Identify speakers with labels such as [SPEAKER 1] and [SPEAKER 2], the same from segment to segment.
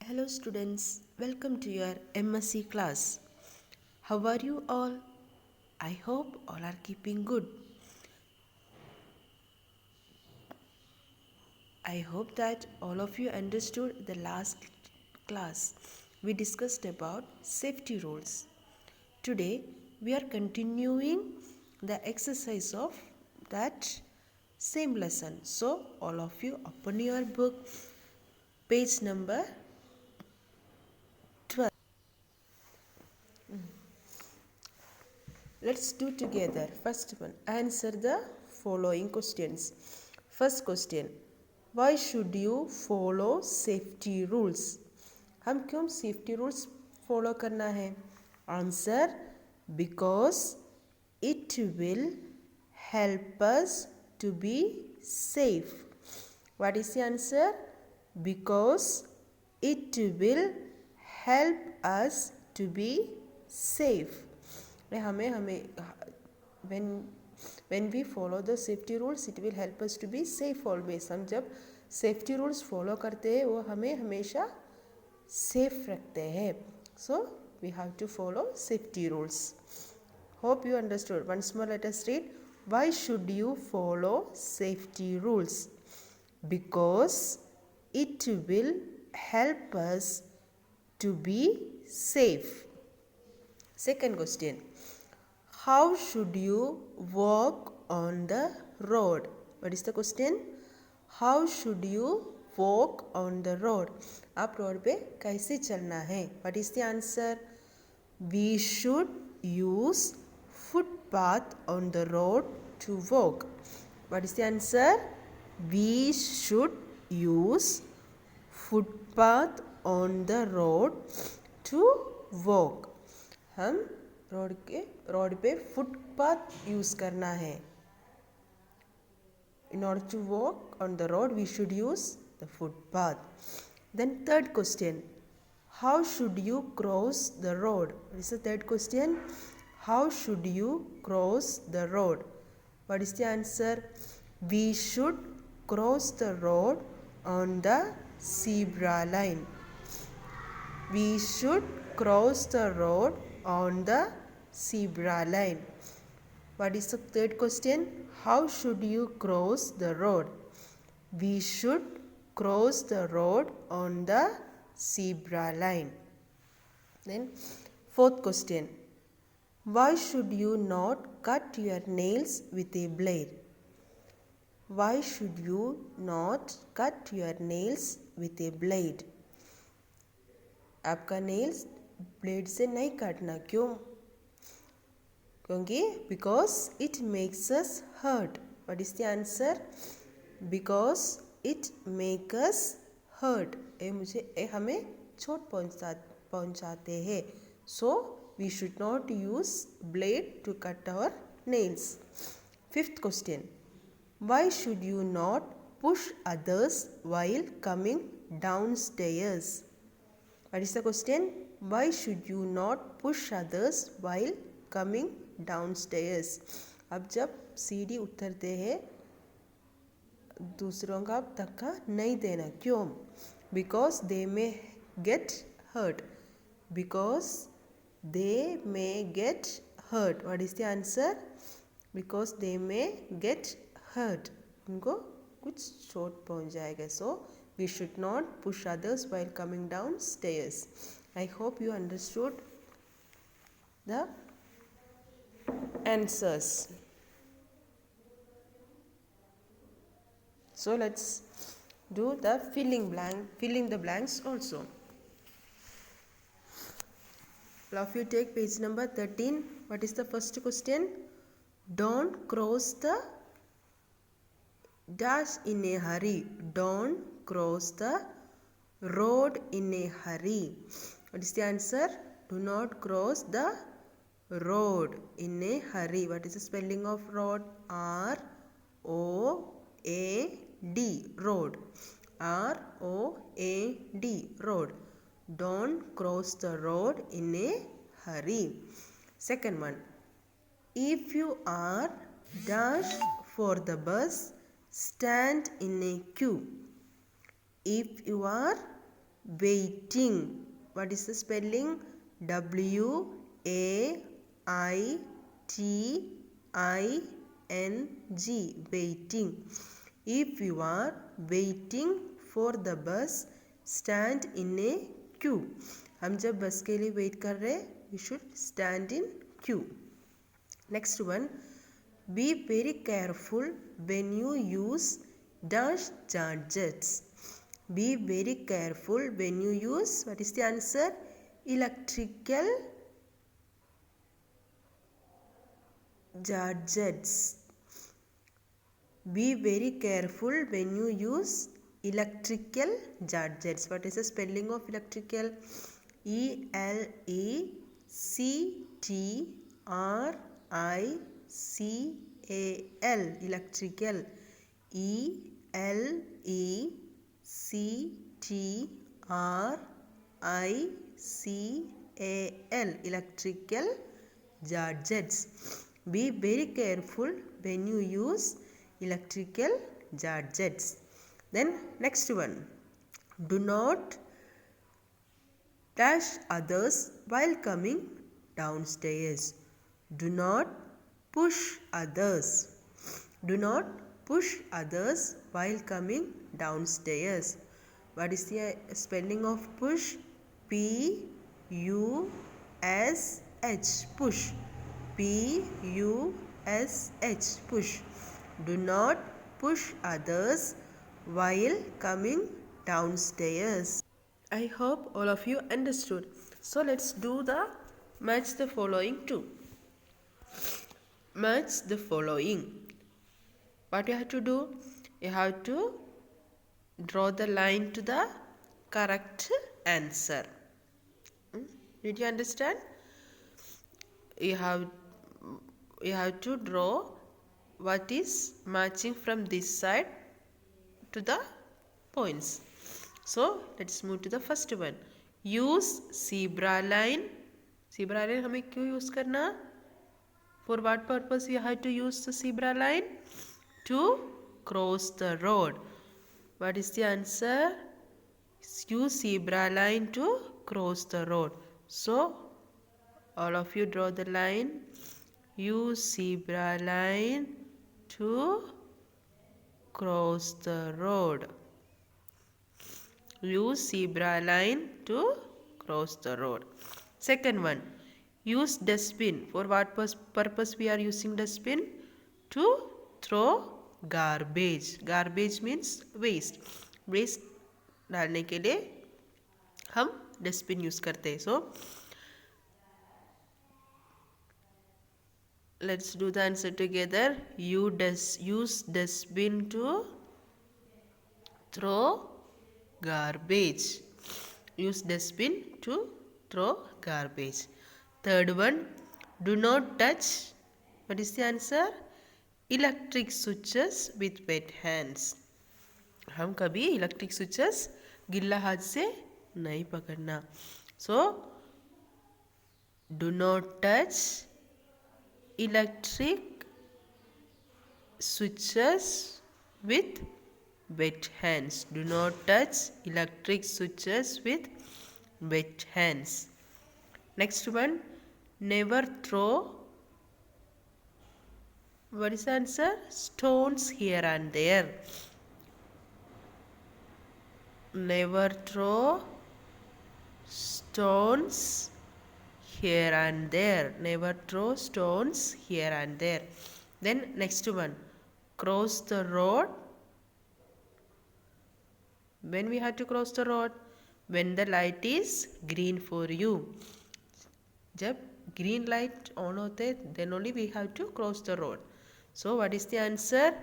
[SPEAKER 1] Hello students, welcome to your MSc class. How are you all? I hope all are keeping good. I hope that all of you understood the last class. We discussed about safety rules. Today we are continuing the exercise of that same lesson. So all of you open your book, page number 12. Let's do together. First one, answer the following questions. First question, why should you follow safety rules? हम क्यों safety rules follow करना है? Answer, because it will help us to be safe. What is the answer? Because it will help us to be safe. when we follow the safety rules, it will help us to be safe always. हम जब safety rules follow करते हैं वो हमें हमेशा safe रखते हैं. So we have to follow safety rules. Hope you understood. Once more let us read. Why should you follow safety rules? Because it will help us to be safe. Second question, how should you walk on the road? What is the question? How should you walk on the road? आप road पे कैसे चलना है? What is the answer? We should use footpath on the road to walk. What is the answer? We should use footpath on the road to walk. हम road पे footpath use करना है. In order to walk on the road, we should use the footpath. Then third question, how should you cross the road? What is the third question? How should you cross the road? What is the answer? We should cross the road on the zebra line. We should cross the road on the zebra line. What is the third question? How should you cross the road? We should cross the road on the zebra line. Then fourth question, why should you not cut your nails with a blade? Why should you not cut your nails with a blade? आपका nails blade से नहीं काटना. क्यों? क्योंकि because it makes us hurt. What is the answer? Because it makes us hurt. हमें चोट पहुंचाते हैं. So we should not use blade to cut our nails. Fifth question, why should you not push others while coming downstairs? What is the question? Why should you not push others while coming downstairs? अब जब सीढ़ी उतरते हैं दूसरों का धक्का नहीं देना. क्यों? Because they may get hurt. Because they may get hurt. What is the answer? Because they may get hurt. उनको कुछ चोट पहुंच जाएगा. So we should not push others while coming downstairs. I hope you understood the answers. So let's do the filling the blanks also. All of you take page number 13. What is the first question? Don't cross the dash in a hurry. Don't cross the road in a hurry. What is the answer? Do not cross the road in a hurry. What is the spelling of road? R-O-A-D. Road. R-O-A-D. Road. Don't cross the road in a hurry. Second one, if you are dash for the bus, stand in a queue. If you are waiting. What is the spelling? W-A-I-T-I-N-G. Waiting. If you are waiting for the bus, stand in a queue. हम जब बस के लिए wait कर रहे हैं, you should stand in queue. Next one, be very careful when you use dash gadgets. Be very careful when you use, what is the answer? Electrical gadgets. Be very careful when you use electrical gadgets. What is the spelling of electrical? E-L-E-C-T-R-I-C-A-L. Electrical. E-L-E-C-T-R-I-C-A-L. Electrical gadgets. Be very careful when you use electrical gadgets. Then next one, do not dash others while coming downstairs. Do not push others. Do not push others while coming downstairs. What is the spelling of push? P-U-S-H. Push. P-U-S-H. Push. Do not push others while coming downstairs. I hope all of you understood. So let's do the match the following too. Match the following. What you have to do? You have to draw the line to the correct answer. Did you understand? You have to draw what is matching from this side to the points. So let's move to the first one. Use zebra line. Zebra line हमें क्यों use करना? For what purpose you have to use the zebra line? To cross the road. What is the answer? Use zebra line to cross the road. So all of you draw the line. Use zebra line to cross the road. Use zebra line to cross the road. Second one, use dustbin. For what purpose we are using dustbin? To throw garbage. Garbage means waste. Waste डालने के लिए हम dustbin use करते हैं. So let's do the answer together. Use dustbin to throw garbage. Use dustbin to throw garbage. Third one, do not touch. What is the answer? Electric switches with wet hands. हम कभी electric switches गिल्ला हाथ से नहीं पकड़ना. So do not touch electric switches with wet hands. Do not touch electric switches with wet hands. Next one, never throw. What is the answer? Stones here and there. Never throw stones here and there. Never throw stones here and there. Then next one, cross the road. When we have to cross the road? When the light is green for you. जब green light on होते then only we have to cross the road. So what is the answer?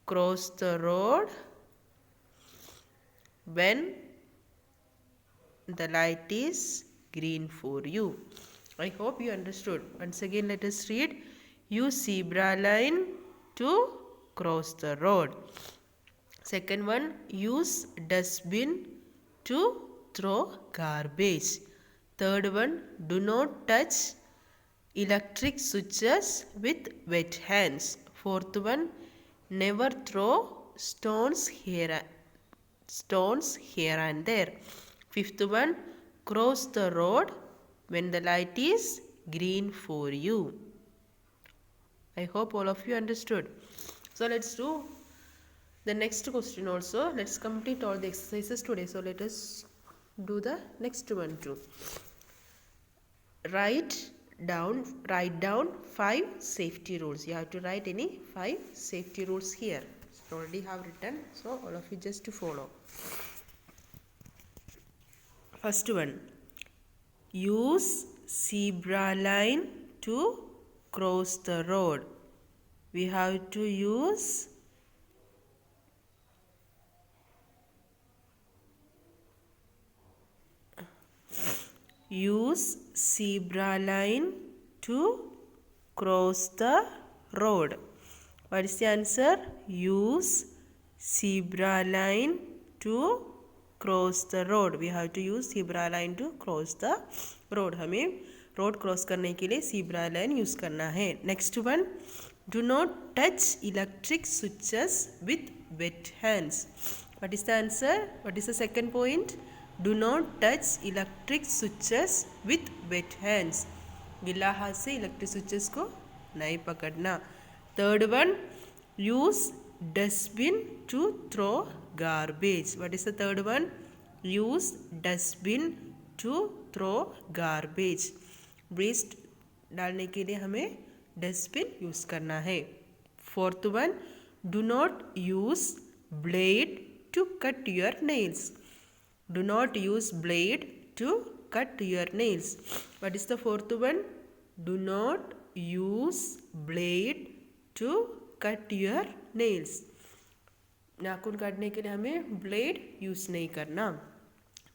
[SPEAKER 1] Cross the road when the light is green for you. I hope you understood. Once again let us read. Use zebra line to cross the road. Second one, use dustbin to throw garbage. Third one, do not touch electric switches with wet hands. Fourth one, never throw stones here stones here and there. Fifth one, cross the road when the light is green for you. I hope all of you understood. So let's do the next question also. Let's complete all the exercises today. So let us do the next one too. Write down 5 safety rules. You have to write any 5 safety rules here. So already have written, so all of you just to follow. First one, use zebra line to cross the road. We have to use zebra line to cross the road. What is the answer? Use zebra line to cross the road. We have to use zebra line to cross the road. हमें road cross करने के लिए zebra line use करना है. Next one, do not touch electric switches with wet hands. What is the answer? What is the second point? Do not touch electric switches with wet hands. गीला हाथ से electric switches को नहीं पकड़ना. Third one, use dustbin to throw garbage. What is the third one? Use dustbin to throw garbage. Waste डालने के लिए हमें डस्टबिन यूज़ करना है. Fourth one, do not use blade to cut your nails. Do not use blade to cut your nails. What is the fourth one? Do not use blade to cut your nails. नाखून काटने के लिए हमें blade use नहीं करना.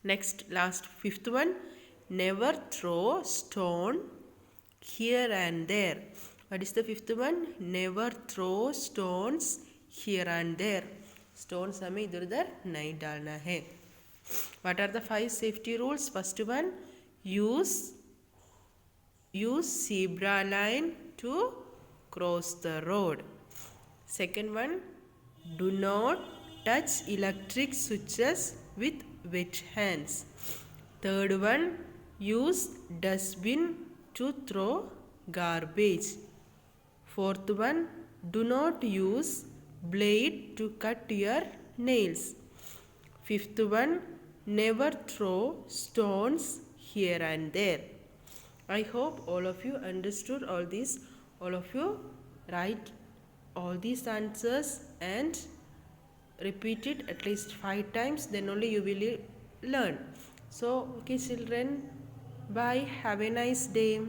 [SPEAKER 1] Next last fifth one, never throw stone here and there. What is the fifth one? Never throw stones here and there. Stones हमें इधर उधर नहीं डालना है. What are the 5 safety rules? First one, use zebra line to cross the road. Second one, do not touch electric switches with wet hands. Third one, use dustbin to throw garbage. Fourth one, do not use blade to cut your nails. Fifth one, never throw stones here and there. I hope all of you understood all this. All of you write all these answers and repeat it at least 5 times, then only you will learn. So okay children, bye, have a nice day.